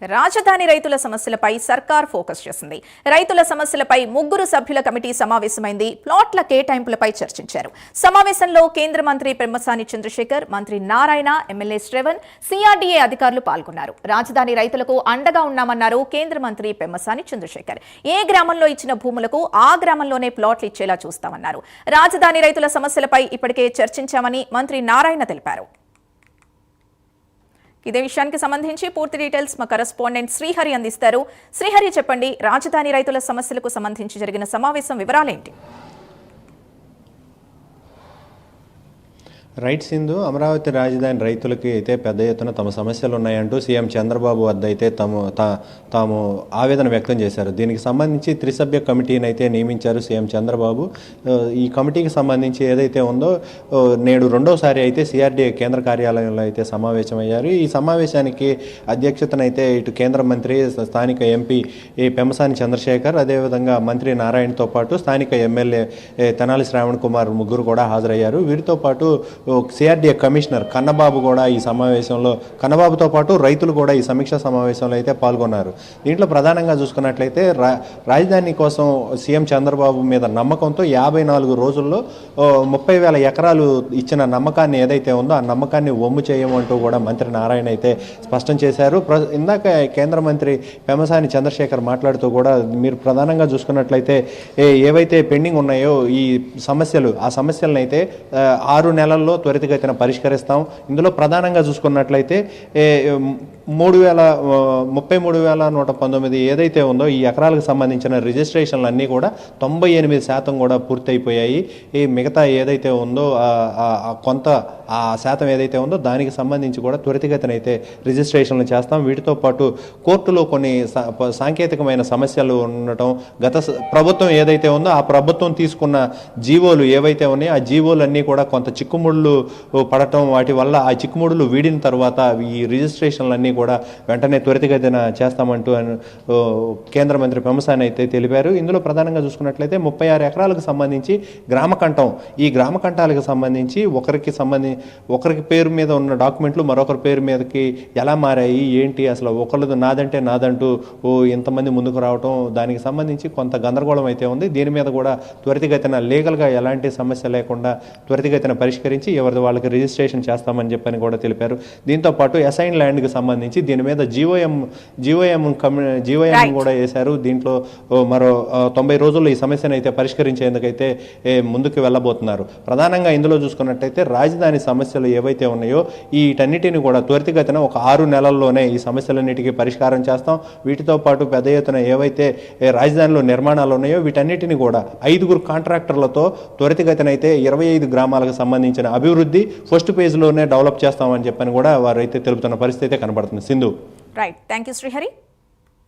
రాజధాని రైతుల సమస్యలపై సర్కార్ ఫోకస్ చేసింది. రైతుల సమస్యలపై 3 సభ్యుల కమిటీ సమావేశమైంది. ప్లాట్ల కేటాయింపులపై చర్చించారు. సమావేశంలో కేంద్ర మంత్రి పెమ్మసాని చంద్రశేఖర్, మంత్రి నారాయణ, ఎమ్మెల్యే శ్రవణ్, సిఆర్డీఏ అధికారులు పాల్గొన్నారు. రాజధాని రైతులకు అండగా ఉన్నామన్నారు కేంద్ర మంత్రి పెమ్మసాని చంద్రశేఖర్. ఏ గ్రామంలో ఇచ్చిన భూములకు ఆ గ్రామంలోనే ప్లాట్లు ఇచ్చేలా చూస్తామన్నారు. రాజధాని రైతుల సమస్యలపై ఇప్పటికే చర్చించామని మంత్రి నారాయణ తెలిపారు. ఇదే విషయానికి సంబంధించి పూర్తి డీటెయిల్స్ మా కరెస్పాండెంట్ శ్రీహరి అందిస్తారు. శ్రీహరి, చెప్పండి, రాజధాని రైతుల సమస్యలకు సంబంధించి జరిగిన సమావేశం వివరాలేంటి? రైట్ సింధు, అమరావతి రాజధాని రైతులకి అయితే పెద్ద ఎత్తున తమ సమస్యలు ఉన్నాయంటూ సీఎం చంద్రబాబు వద్ద అయితే తాము ఆవేదన వ్యక్తం చేశారు. దీనికి సంబంధించి త్రిసభ్య కమిటీని అయితే నియమించారు సీఎం చంద్రబాబు. ఈ కమిటీకి సంబంధించి ఏదైతే ఉందో నేడు రెండోసారి అయితే సిఆర్డీఏ కేంద్ర కార్యాలయంలో అయితే సమావేశమయ్యారు. ఈ సమావేశానికి అధ్యక్షతనైతే ఇటు కేంద్ర మంత్రి, స్థానిక ఎంపీ పెమ్మసాని చంద్రశేఖర్, అదేవిధంగా మంత్రి నారాయణతో పాటు స్థానిక ఎమ్మెల్యే తెనాలి శ్రావణ్ కుమార్ ముగ్గురు కూడా హాజరయ్యారు. వీరితో పాటు సిఆర్డీఏ కమిషనర్ కన్నబాబు కూడా ఈ సమావేశంలో, కన్నబాబుతో పాటు రైతులు కూడా ఈ సమీక్షా సమావేశంలో అయితే పాల్గొన్నారు. దీంట్లో ప్రధానంగా చూసుకున్నట్లయితే రాజధాని కోసం సీఎం చంద్రబాబు మీద నమ్మకంతో 54 రోజుల్లో 30,000 ఎకరాలు ఇచ్చిన నమ్మకాన్ని ఏదైతే ఉందో ఆ నమ్మకాన్ని వమ్ము చేయమంటూ కూడా మంత్రి నారాయణ అయితే స్పష్టం చేశారు. ఇందాక కేంద్ర మంత్రి పెమ్మసాని చంద్రశేఖర్ మాట్లాడుతూ కూడా మీరు ప్రధానంగా చూసుకున్నట్లయితే ఏవైతే పెండింగ్ ఉన్నాయో ఈ సమస్యలు, ఆ సమస్యలను అయితే 6 నెలల్లో త్వరితగతిన పరిష్కరిస్తాం. ఇందులో ప్రధానంగా చూసుకున్నట్లయితే 33,119 ఏదైతే ఉందో ఈ ఎకరాలకు సంబంధించిన రిజిస్ట్రేషన్లు అన్నీ కూడా 98% కూడా పూర్తయిపోయాయి. ఈ మిగతా ఏదైతే ఉందో కొంత ఆ శాతం ఏదైతే ఉందో దానికి సంబంధించి కూడా త్వరితగతిన అయితే రిజిస్ట్రేషన్లు చేస్తాం. వీటితో పాటు కోర్టులో కొన్ని సాంకేతికమైన సమస్యలు ఉండటం, గత ప్రభుత్వం ఏదైతే ఉందో ఆ ప్రభుత్వం తీసుకున్న జీవోలు ఏవైతే ఉన్నాయో ఆ జీవోలన్నీ కూడా కొంత చిక్కుముళ్ళు పడటం, వాటి వల్ల ఆ చిక్కుముడులు వీడిన తర్వాత ఈ రిజిస్ట్రేషన్లన్నీ కూడా వెంటనే త్వరితగతిన చేస్తామంటూ కేంద్ర మంత్రి పెమ్మసాని అయితే తెలిపారు. ఇందులో ప్రధానంగా చూసుకున్నట్లయితే 36 ఎకరాలకు సంబంధించి గ్రామకంఠం, ఈ గ్రామకంఠాలకు సంబంధించి ఒకరికి పేరు మీద ఉన్న డాక్యుమెంట్లు మరొకరి పేరు మీదకి ఎలా మారాయి, ఏంటి, అసలు ఒకళ్ళది నాదంటే నాదంటూ ఇంతమంది ముందుకు రావటం, దానికి సంబంధించి కొంత గందరగోళం అయితే ఉంది. దీని మీద కూడా త్వరితగతిన లీగల్గా ఎలాంటి సమస్య లేకుండా త్వరితగతిన పరిష్కరించి ఎవరిది వాళ్ళకి రిజిస్ట్రేషన్ చేస్తామని చెప్పని కూడా తెలిపారు. దీంతో పాటు అసైన్ ల్యాండ్కి సంబంధించి దీని మీద జీవోఎం కూడా వేశారు. దీంట్లో మరో 90 రోజుల్లో ఈ సమస్యను అయితే పరిష్కరించేందుకైతే ముందుకు వెళ్ళబోతున్నారు. ప్రధానంగా ఇందులో చూసుకున్నట్టయితే రాజధాని సమస్యలు ఏవైతే ఉన్నాయో వీటన్నిటిని కూడా త్వరితగతిన ఒక 6 నెలల్లోనే ఈ సమస్యలన్నిటికీ పరిష్కారం చేస్తాం. వీటితో పాటు పెద్ద ఎత్తున ఏవైతే రాజధానిలో నిర్మాణాలు ఉన్నాయో వీటన్నిటిని కూడా 5 కాంట్రాక్టర్లతో త్వరితగతిన అయితే 25 గ్రామాలకు సంబంధించిన అభివృద్ధి ఫస్ట్ పేజ్లోనే డెవలప్ చేస్తామని చెప్పని కూడా వారైతే తెలుపుతున్న పరిస్థితి కనబడుతుంది. Sindhu. Right, thank you Srihari.